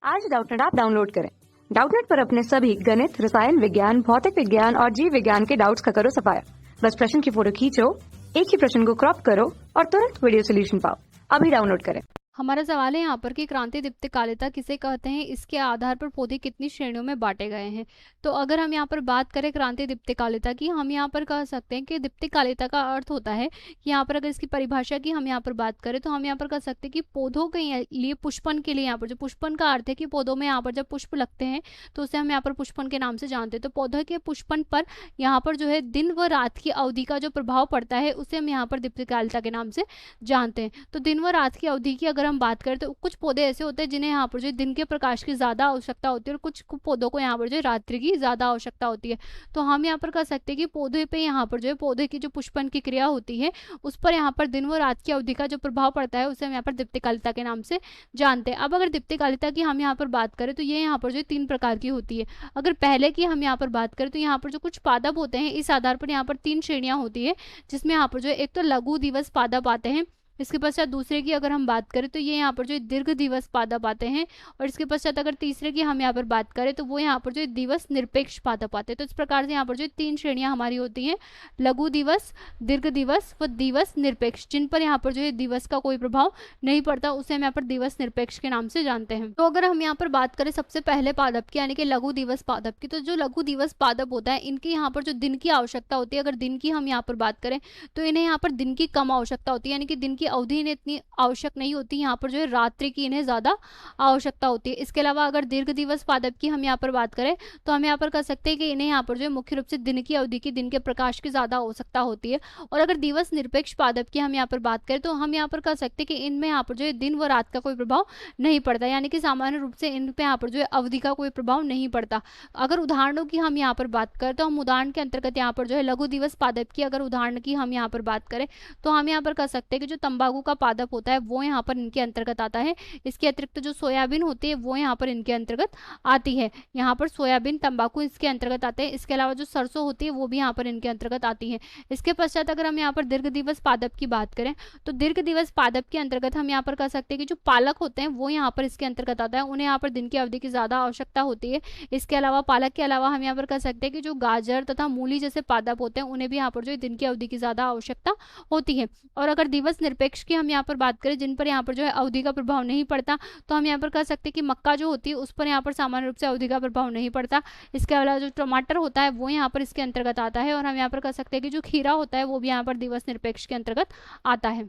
आज Doubtnut app download करें। Doubtnut पर अपने सभी गणित, रसायन विज्ञान, भौतिक विज्ञान और जीव विज्ञान के डाउट्स का करो सफाया। बस प्रश्न की फोटो खींचो, एक ही प्रश्न को क्रॉप करो और तुरंत वीडियो सोल्यूशन पाओ। अभी डाउनलोड करें। हमारा सवाल है यहाँ पर कि क्रांति दीप्तिकालिता किसे कहते हैं, इसके आधार पर पौधे कितनी श्रेणियों में बांटे गए हैं। तो अगर हम यहाँ पर बात करें क्रांति दीप्तिकालिता की, हम यहाँ पर कह सकते हैं कि दीप्तिकालिता का अर्थ होता है कि यहाँ पर अगर इसकी परिभाषा की हम यहाँ पर बात करें तो हम यहाँ पर कह सकते हैं कि पौधों के लिए पुष्पन के लिए यहाँ पर जो पुष्पन का अर्थ है कि पौधों में यहाँ पर जब पुष्प लगते हैं तो उसे हम यहाँ पर पुष्पन के नाम से जानते हैं। तो पौधों के पुष्पन पर यहाँ पर जो है दिन व रात की अवधि का जो प्रभाव पड़ता है उसे हम यहाँ पर दीप्तिकालिता के नाम से जानते हैं। तो दिन व रात की अवधि की अगर हम बात करें तो कुछ पौधे ऐसे होते हैं जिन्हें यहाँ पर जो दिन के प्रकाश की ज्यादा आवश्यकता होती है और कुछ पौधों को यहाँ पर जो रात्रि की ज्यादा आवश्यकता होती है। तो हम यहाँ पर कह सकते हैं कि पौधे पे यहाँ पर जो है पौधे की जो पुष्पन की क्रिया होती है उस पर यहाँ पर दिन व रात की अवधि का जो प्रभाव पड़ता है उसे हम यहाँ पर दीप्तिकालिता के नाम से जानते हैं। अब अगर दीप्तिकालिता की हम यहाँ पर बात करें तो ये यहाँ पर जो 3 प्रकार की होती है। अगर पहले की हम यहाँ पर बात करें तो यहाँ पर जो कुछ पादप होते हैं इस आधार पर यहाँ पर 3 श्रेणियां होती है, जिसमें यहाँ पर जो एक तो लघु दिवस पादप आते हैं। इसके पश्चात दूसरे की अगर हम बात करें तो ये यहाँ पर जो दीर्घ दिवस पादप आते हैं, और इसके पश्चात अगर तीसरे की हम यहाँ पर बात करें तो वो यहाँ पर जो दिवस निरपेक्ष पादप आते हैं। तो इस प्रकार से यहाँ पर जो 3 श्रेणियां हमारी होती हैं, लघु दिवस, दीर्घ दिवस व दिवस निरपेक्ष, जिन पर यहाँ पर जो है दिवस का कोई प्रभाव नहीं पड़ता उसे हम यहाँ पर दिवस निरपेक्ष के नाम से जानते हैं। तो अगर हम यहाँ पर बात करें सबसे पहले पादप की यानी कि लघु दिवस पादप की, तो जो लघु दिवस पादप होता है इनकी यहाँ पर जो दिन की आवश्यकता होती है, अगर दिन की हम यहाँ पर बात करें तो इन्हें यहाँ पर दिन की कम आवश्यकता होती है, यानी कि दिन की अवधि इन्हें इतनी आवश्यक नहीं होती। यहाँ पर जो है रात्रि की इन्हें ज्यादा आवश्यकता होती है। इसके अलावा अगर दीर्घ दिवस पादप की हम यहाँ पर बात करें तो हम यहाँ पर कह सकते हैं कि इन्हें यहाँ पर जो है मुख्य रूप से दिन की अवधि की, दिन के प्रकाश की ज्यादा आवश्यकता होती है। और अगर दिवस निरपेक्ष पादप की हम यहाँ पर बात करें तो हम यहाँ पर कह सकते हैं कि इनमें यहाँ पर जो है दिन व रात का कोई प्रभाव नहीं पड़ता, यानी कि सामान्य रूप से इन पे यहाँ पर जो है अवधि का कोई प्रभाव नहीं पड़ता। अगर उदाहरणों की हम यहाँ पर बात करें तो हम उदाहरण के अंतर्गत यहाँ पर जो है लघु दिवस पादप की अगर उदाहरण की हम यहाँ पर बात करें तो हम यहाँ पर कह सकते हैं कि जो तंबाकू का पादप होता है वो यहाँ पर इनके अंतर्गत आता है। इसके अतिरिक्त जो सोयाबीन होती है वो यहाँ पर इनके अंतर्गत आती है। यहाँ पर सोयाबीन, तंबाकू इसके अंतर्गत आते हैं। इसके अलावा जो सरसों होती है वो भी यहाँ पर इनके अंतर्गत आती है। इसके पश्चात अगर हम यहाँ पर दीर्घ दिवस पादप की बात करें तो दीर्घ दिवस पादप के अंतर्गत हम यहाँ पर कह सकते हैं कि जो पालक होते हैं वो यहाँ पर इसके अंतर्गत आता है, उन्हें यहाँ पर दिन की अवधि की ज्यादा आवश्यकता होती है। इसके अलावा पालक के अलावा हम यहाँ पर कह सकते हैं कि जो गाजर तथा मूली जैसे पादप होते हैं उन्हें भी यहाँ पर जो दिन की अवधि की ज्यादा आवश्यकता होती है। और अगर दिवस निरपेक्ष की हम यहाँ पर बात करें जिन पर यहाँ पर जो है अवधि का प्रभाव नहीं पड़ता, तो हम यहाँ पर कह सकते हैं कि मक्का जो होती है उस पर यहाँ पर सामान्य रूप से अवधि का प्रभाव नहीं पड़ता। इसके अलावा जो टमाटर होता है वो यहाँ पर इसके अंतर्गत आता है। और हम यहाँ पर कह सकते हैं कि जो खीरा होता है वो भी यहाँ पर दिवस निरपेक्ष के अंतर्गत आता है।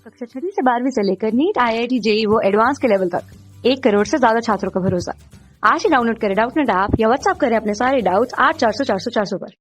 कक्षा 6 से 12वीं से लेकर नीट, IIT, JEE वो एडवांस के लेवल तक 1 करोड़ से ज्यादा छात्रों का भरोसा। आज ही डाउनलोड करें डाउटनेट ऐप या व्हाट्सएप करें अपने सारे डाउट्स 8400 400 400 पर।